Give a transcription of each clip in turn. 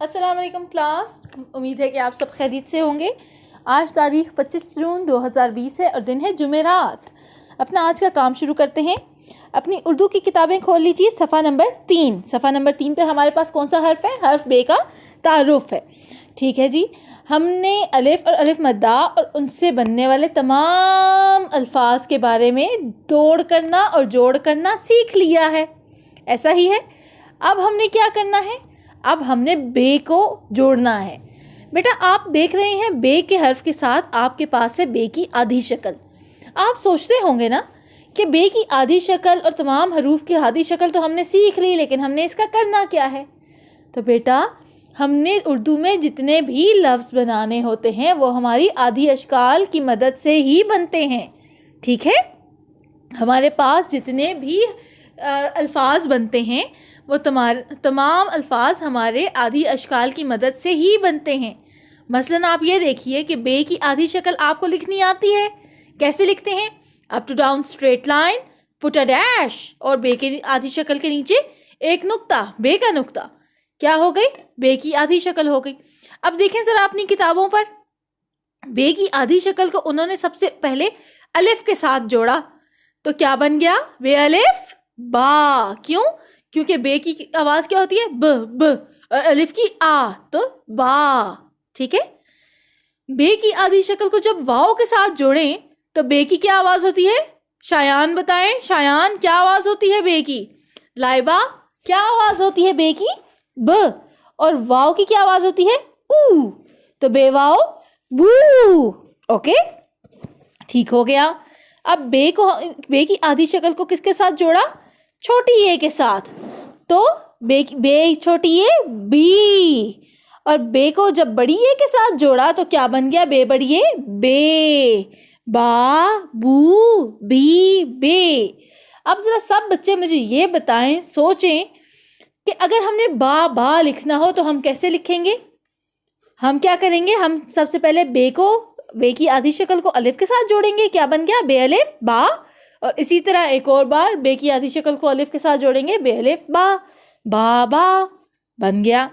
السلام علیکم کلاس، امید ہے کہ آپ سب خیریت سے ہوں گے۔ آج تاریخ 25 جون 2020 ہے اور دن ہے جمعرات۔ اپنا آج کا کام شروع کرتے ہیں۔ اپنی اردو کی کتابیں کھول لیجیے، صفحہ نمبر 3۔ صفحہ نمبر 3 پہ ہمارے پاس کون سا حرف ہے؟ حرف بے کا تعارف ہے۔ ٹھیک ہے جی، ہم نے الف اور الف مدہ اور ان سے بننے والے تمام الفاظ کے بارے میں توڑ کرنا اور جوڑ کرنا سیکھ لیا ہے، ایسا ہی ہے۔ اب ہم نے کیا کرنا ہے؟ اب ہم نے بے کو جوڑنا ہے۔ بیٹا آپ دیکھ رہے ہیں بے کے حرف کے ساتھ آپ کے پاس ہے بے کی آدھی شکل۔ آپ سوچتے ہوں گے نا کہ بے کی آدھی شکل اور تمام حروف کی آدھی شکل تو ہم نے سیکھ لی، لیکن ہم نے اس کا کرنا کیا ہے؟ تو بیٹا ہم نے اردو میں جتنے بھی لفظ بنانے ہوتے ہیں وہ ہماری آدھی اشکال کی مدد سے ہی بنتے ہیں۔ ٹھیک ہے، ہمارے پاس جتنے بھی الفاظ بنتے ہیں وہ تمام الفاظ ہمارے آدھی اشکال کی مدد سے ہی بنتے ہیں۔ مثلاً آپ یہ دیکھیے کہ بے کی آدھی شکل آپ کو لکھنی آتی ہے۔ کیسے لکھتے ہیں؟ Up to down straight line, put a dash, اور بے کی آدھی شکل کے نیچے ایک نقطہ، بے کا نقطہ۔ کیا ہو گئی؟ بے کی آدھی شکل ہو گئی۔ اب دیکھیں ذرا اپنی کتابوں پر، بے کی آدھی شکل کو انہوں نے سب سے پہلے الف کے ساتھ جوڑا، تو کیا بن گیا؟ بے الف با۔ کیوں؟ کیونکہ بے کی آواز کیا ہوتی ہے؟ ب ب، اور الف کی آ، تو با۔ ٹھیک ہے، بے کی آدھی شکل کو جب واؤ کے ساتھ جوڑیں تو بے کی کیا آواز ہوتی ہے؟ شایان بتائیں، شایان کیا آواز ہوتی ہے بے کی؟ لائبہ کیا آواز ہوتی ہے بے کی؟ ب، اور واؤ کی کیا آواز ہوتی ہے؟ او، تو بے واؤ بو۔ اوکے، ٹھیک ہو گیا۔ اب بے کی آدھی شکل کو کس کے ساتھ جوڑا؟ چھوٹی اے کے ساتھ، تو بے چھوٹی اے بی، اور بے کو جب بڑی اے کے ساتھ جوڑا تو کیا بن گیا؟ بے بڑی اے بے، با بو بی بے۔ اب ذرا سب بچے مجھے یہ بتائیں، سوچیں کہ اگر ہم نے با لکھنا ہو تو ہم کیسے لکھیں گے؟ ہم کیا کریں گے؟ ہم سب سے پہلے بے کی آدھی شکل کو الف کے ساتھ جوڑیں گے، کیا بن گیا؟ بے الف با، اور اسی طرح ایک اور بار بے کی آدھی شکل کو الف کے ساتھ جوڑیں گے، بے الف با، با بن گیا۔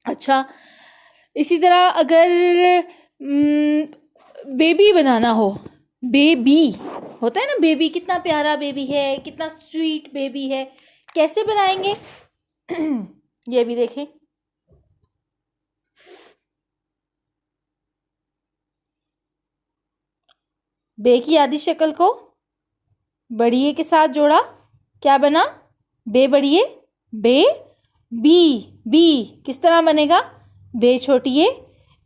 اچھا، اسی طرح اگر بیبی بنانا ہو، بیبی ہوتا ہے نا، بیبی کتنا پیارا بیبی ہے، کتنا سویٹ بیبی ہے، کیسے بنائیں گے؟ یہ بھی دیکھیں، بے کی آدھی شکل کو بڑی اے کے ساتھ جوڑا، کیا بنا؟ بے بڑی اے بے، بی کس طرح بنے گا؟ بے چھوٹی اے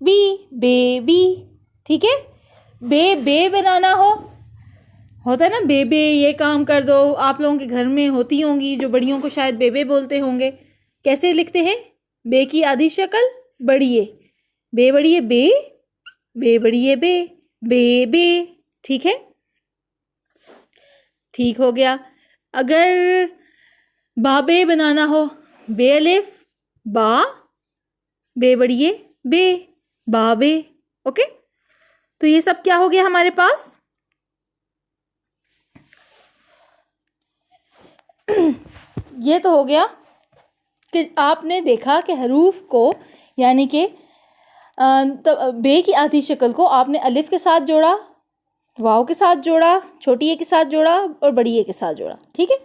بی، بے بی۔ ٹھیک ہے، بے بنانا ہوتا ہے نا، بے یہ کام کر دو، آپ لوگوں کے گھر میں ہوتی ہوں گی جو بڑیوں کو شاید بے بولتے ہوں گے۔ کیسے لکھتے ہیں؟ بے کی آدھی شکل بڑی اے، بے بڑی اے بے، بے بڑی اے بے۔ ٹھیک ہے، ٹھیک ہو گیا۔ اگر بے بنانا ہو، بے الف با، بے بڑی اے بے، بابے۔ اوکے، تو یہ سب کیا ہو گیا ہمارے پاس؟ یہ تو ہو گیا کہ آپ نے دیکھا کہ حروف کو، یعنی کہ بے کی آدھی شکل کو آپ نے الف کے ساتھ جوڑا، واؤ کے ساتھ جوڑا، چھوٹی اے کے ساتھ جوڑا، اور بڑی اے کے ساتھ جوڑا۔ ٹھیک ہے،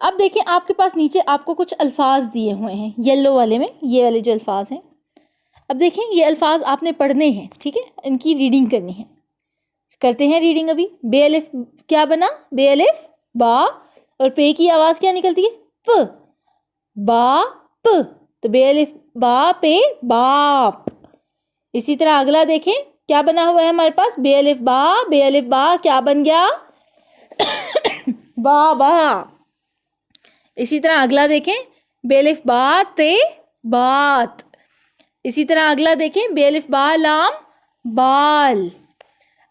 اب دیکھیں آپ کے پاس نیچے آپ کو کچھ الفاظ دیے ہوئے ہیں، یلو والے میں یہ والے جو الفاظ ہیں۔ اب دیکھیں یہ الفاظ آپ نے پڑھنے ہیں، ٹھیک ہے، ان کی ریڈنگ کرنی ہے۔ کرتے ہیں ریڈنگ ابھی۔ بے الف کیا بنا؟ بے الف با، اور پے کی آواز کیا نکلتی ہے؟ پ، با پ، تو بے الف با پے باپ۔ اسی طرح اگلا دیکھیں کیا بنا ہوا ہے ہمارے پاس؟ بے الف با کیا بن گیا؟ بابا۔ اسی طرح اگلا دیکھیں، بے الف با تے بات۔ اسی طرح اگلا دیکھیں، بے الف با لام بال۔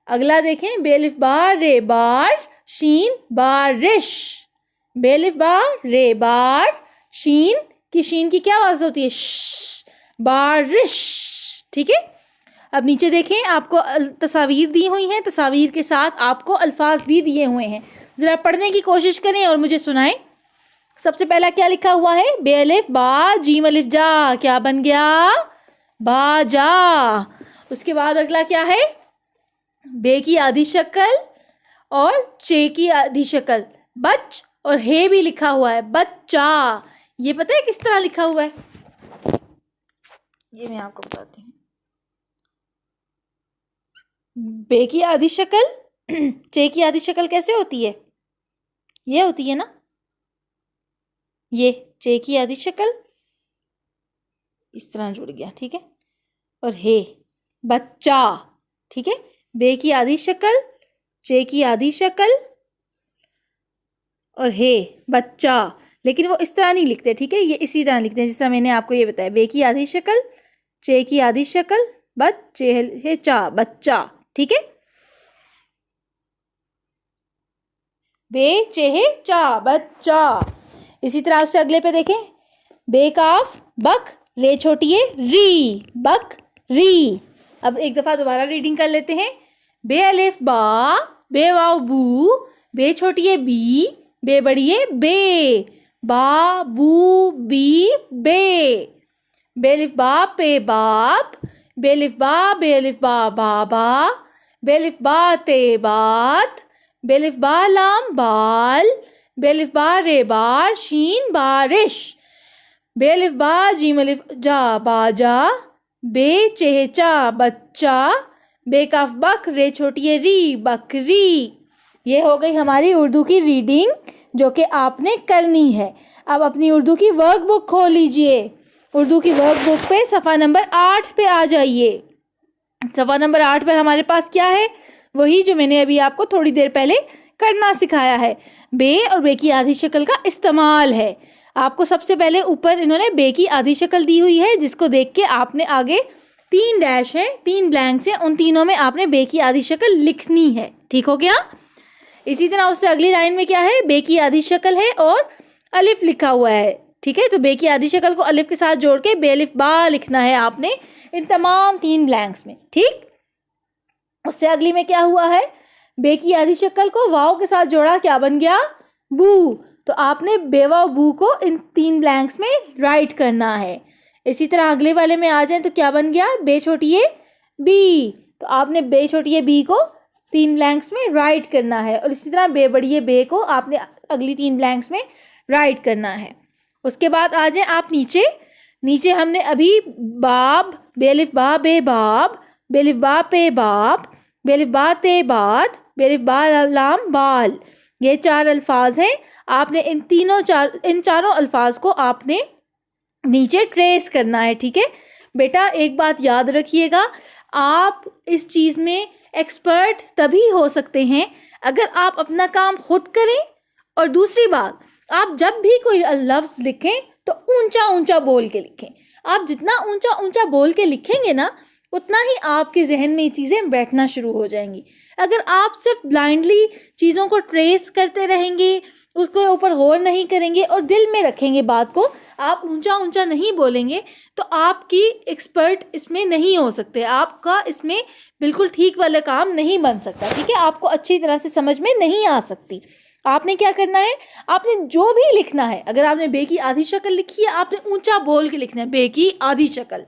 اگلا دیکھیں، بے الف با رے بار شین بارش۔ بے الف با رے بار شین کی کیا آواز ہوتی ہے؟ ش، بارش۔ ٹھیک ہے، اب نیچے دیکھیں آپ کو تصاویر دی ہوئی ہیں، تصاویر کے ساتھ آپ کو الفاظ بھی دیے ہوئے ہیں، ذرا پڑھنے کی کوشش کریں اور مجھے سنائیں۔ سب سے پہلا کیا لکھا ہوا ہے؟ بے الف با جیم الف جا. کیا بن گیا؟ باجا. اس کے بعد اگلا کیا ہے؟ بے کی آدھی شکل اور چے کی آدھی شکل بچ اور ہے بھی لکھا ہوا ہے بچہ. یہ پتہ ہے کس طرح لکھا ہوا ہے؟ یہ میں آپ کو بتاتی ہوں. بے کی آدھی شکل چے کی آدھی شکل کیسے ہوتی ہے؟ یہ ہوتی ہے نا، یہ چے کی آدھی شکل اس طرح جڑ گیا، ٹھیک ہے، اور ہے بچہ. ٹھیک ہے، بے کی آدھی شکل، چے کی آدھی شکل اور ہے بچہ. لیکن وہ اس طرح نہیں لکھتے، ٹھیک ہے، یہ اسی طرح لکھتے ہیں جس طرح میں نے آپ کو یہ بتایا. بے کی آدھی شکل، چے کی آدھی شکل، بچے ہے چا بچہ. ٹھیک ہے، بے چہ چا بچہ. اسی طرح اس سے اگلے پہ دیکھیں. بے کاف بک، رے چھوٹی ہے ری بک ری. اب ایک دفعہ دوبارہ ریڈنگ کر لیتے ہیں. بے الف با، بے واو بو، بے چھوٹی ہے بی، بے بڑی ہے بے، با بو بی بے. بے الف با پے باپ، بے الف با بے الف با بابا، بے الف با تے بات، بے الف با لام بال، بے الف با رے بار شین بارش، بے الف با جیم الف جا باجا، بے چہ چا بچہ، بے کاف بک، رے چھوٹی ہے ری بکری. یہ ہو گئی ہماری اردو کی ریڈنگ جو کہ آپ نے کرنی ہے. اب اپنی اردو کی ورک بک کھول لیجئے. اردو کی ورک بک پہ صفحہ نمبر 8 پہ آ جائیے. صفحہ نمبر 8 پر ہمارے پاس کیا ہے؟ وہی جو میں نے ابھی آپ کو تھوڑی دیر پہلے کرنا سکھایا ہے. بے اور بے کی آدھی شکل کا استعمال ہے. آپ کو سب سے پہلے اوپر انہوں نے بے کی آدھی شکل دی ہوئی ہے جس کو دیکھ کے آپ نے آگے 3 ڈیش ہیں، 3 بلینکس ہیں، ان تینوں میں آپ نے بے کی آدھی شکل لکھنی ہے. ٹھیک ہو گیا؟ اسی طرح اس سے اگلی لائن میں کیا ہے؟ بے کی آدھی شکل ہے اور الف لکھا ہوا ہے. ٹھیک ہے، تو بے کی آدھی شکل کو الف کے ساتھ جوڑ کے بے الف با لکھنا ہے آپ نے ان تمام 3 بلینکس میں. ٹھیک، اس سے اگلی میں کیا ہوا ہے؟ بے کی آدھی شکل کو واو کے ساتھ جوڑا، کیا بن گیا؟ بو. تو آپ نے بے واو بو کو ان 3 بلینکس میں رائٹ کرنا ہے. اسی طرح اگلے والے میں آ جائیں تو کیا بن گیا؟ بے چھوٹی ہے بی، تو آپ نے بے چھوٹی ہے بی کو 3 بلینکس میں رائٹ کرنا ہے. اور اسی طرح بے بڑی ہے بے کو آپ نے اگلی 3 بلینکس میں رائٹ کرنا ہے. اس کے بعد آ جائیں آپ نیچے ہم نے ابھی باب، بے الف با بے باب، بے الف با پے باپ، بے الف با تے بات، بے الف با لام بال. یہ 4 الفاظ ہیں. آپ نے ان چاروں الفاظ کو آپ نے نیچے ٹریس کرنا ہے. ٹھیک ہے بیٹا، ایک بات یاد رکھیے گا، آپ اس چیز میں ایکسپرٹ تبھی ہو سکتے ہیں اگر آپ اپنا کام خود کریں. اور دوسری بات، آپ جب بھی کوئی لفظ لکھیں تو اونچا اونچا بول کے لکھیں. آپ جتنا اونچا اونچا بول کے لکھیں گے نا اتنا ہی آپ کے ذہن میں یہ چیزیں بیٹھنا شروع ہو جائیں گی. اگر آپ صرف بلائنڈلی چیزوں کو ٹریس کرتے رہیں گے، اس کو اوپر غور نہیں کریں گے اور دل میں رکھیں گے بات کو، آپ اونچا اونچا نہیں بولیں گے تو آپ کی ایکسپرٹ اس میں نہیں ہو سکتے. آپ کا اس میں بالکل ٹھیک والا کام نہیں بن سکتا. ٹھیک ہے، آپ کو اچھی طرح سے سمجھ میں نہیں آ سکتی. آپ نے کیا کرنا ہے؟ آپ نے جو بھی لکھنا ہے، اگر آپ نے بے کی آدھی شکل لکھی ہے آپ نے اونچا بول کے لکھنا ہے بے کی آدھی شکل.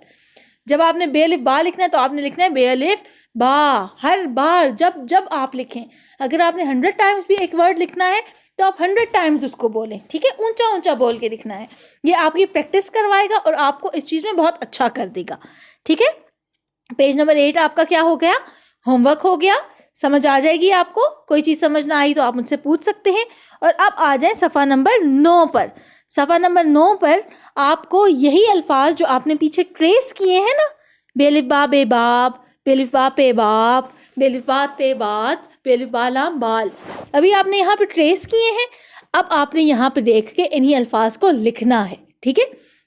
جب آپ نے بے الف با لکھنا ہے تو آپ نے لکھنا ہے بے الف با. ہر بار جب آپ لکھیں، اگر آپ نے 100 ٹائمز بھی ایک ورڈ لکھنا ہے تو آپ 100 ٹائمز اس کو بولیں. ٹھیک ہے، اونچا اونچا بول کے لکھنا ہے. یہ آپ کی پریکٹس کروائے گا اور آپ کو اس چیز میں بہت اچھا کر دے گا. ٹھیک ہے، پیج نمبر 8 آپ کا کیا ہو گیا؟ ہوم ورک ہو گیا. سمجھ آ جائے گی آپ کو. کوئی چیز سمجھ نہ آئی تو آپ مجھ سے پوچھ سکتے ہیں. اور اب آ جائیں صفحہ نمبر 9 پر. صفحہ نمبر 9 پر آپ کو یہی الفاظ جو آپ نے پیچھے ٹریس کیے ہیں نا، بے الف با بے باپ، بے الف با پے باپ، بے الف با تے بات، بے الف با لام بال، ابھی آپ نے یہاں پہ ٹریس کیے ہیں. اب آپ نے یہاں پہ دیکھ کے انہی الفاظ کو لکھنا ہے. ٹھیک ہے،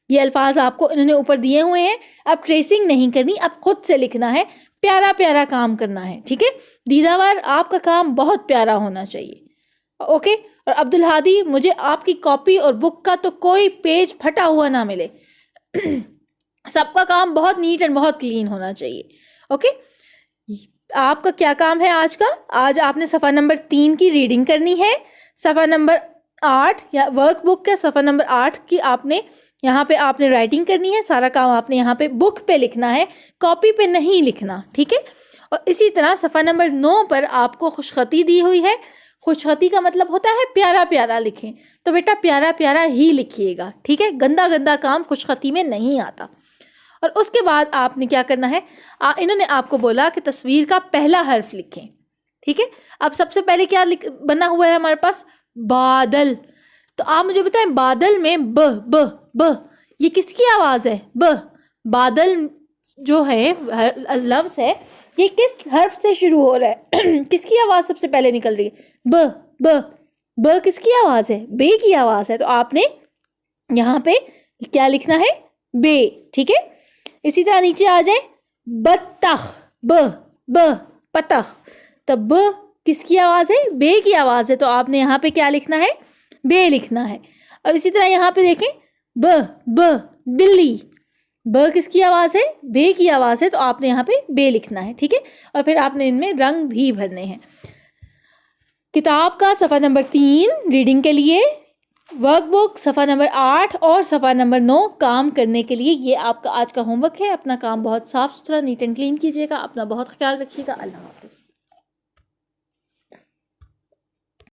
یہ الفاظ آپ کو انہوں نے اوپر دیے ہوئے ہیں. اب ٹریسنگ نہیں کرنی، اب خود سے لکھنا ہے. پیارا پیارا کام کرنا ہے. ٹھیک ہے، دیداور آپ کا کام بہت پیارا ہونا چاہیے. اوکے. اور عبدالہادی، مجھے آپ کی کاپی اور بک کا تو کوئی پیج پھٹا ہوا نہ ملے. سب کا کام بہت نیٹ اینڈ بہت کلین ہونا چاہیے. اوکے، آپ کا کیا کام ہے آج کا؟ آج آپ نے صفحہ نمبر 3 کی ریڈنگ کرنی ہے. صفحہ نمبر 8 یا ورک بک کا صفحہ نمبر 8 کی آپ نے یہاں پہ آپ نے رائٹنگ کرنی ہے. سارا کام آپ نے یہاں پہ بک پہ لکھنا ہے, کاپی پہ نہیں لکھنا, ٹھیک ہے. اور اسی طرح صفحہ نمبر 9 پر آپ کو خوش خطی دی ہوئی ہے. خوش خطی کا مطلب ہوتا ہے پیارا پیارا لکھیں, تو بیٹا پیارا پیارا ہی لکھیے گا, ٹھیک ہے. گندا گندا کام خوش خطی میں نہیں آتا. اور اس کے بعد آپ نے کیا کرنا ہے, انہوں نے آپ کو بولا کہ تصویر کا پہلا حرف لکھیں, ٹھیک ہے. اب سب سے پہلے کیا بنا ہوا ہے ہمارے پاس, بادل. تو آپ مجھے بتائیں بادل میں ب ب ب یہ کس کی آواز ہے؟ ب. بادل جو ہے لفظ ہے, یہ کس حرف سے شروع ہو رہا ہے؟ کس کی آواز سب سے پہلے نکل رہی ہے؟ ب ب ب کس کی آواز ہے؟ بے کی آواز ہے. تو آپ نے یہاں پہ کیا لکھنا ہے؟ بے, ٹھیک ہے. اسی طرح نیچے آ جائیں, بطخ. ب ب پتخ. تو ب کس کی آواز ہے؟ بے کی آواز ہے. تو آپ نے یہاں پہ کیا لکھنا ہے؟ بے لکھنا ہے. اور اسی طرح یہاں پہ دیکھیں, ب ب بلی. ب کس کی آواز ہے؟ بے کی آواز ہے. تو آپ نے یہاں پہ بے لکھنا ہے, ٹھیک ہے. اور پھر آپ نے ان میں رنگ بھی بھرنے ہیں. کتاب کا صفحہ نمبر 3 ریڈنگ کے لیے, ورک بک صفحہ نمبر 8 اور صفحہ نمبر 9 کام کرنے کے لیے. یہ آپ کا آج کا ہوم ورک ہے. اپنا کام بہت صاف ستھرا نیٹ اینڈ کلین کیجیے گا. اپنا بہت خیال رکھیے گا. اللہ حافظ.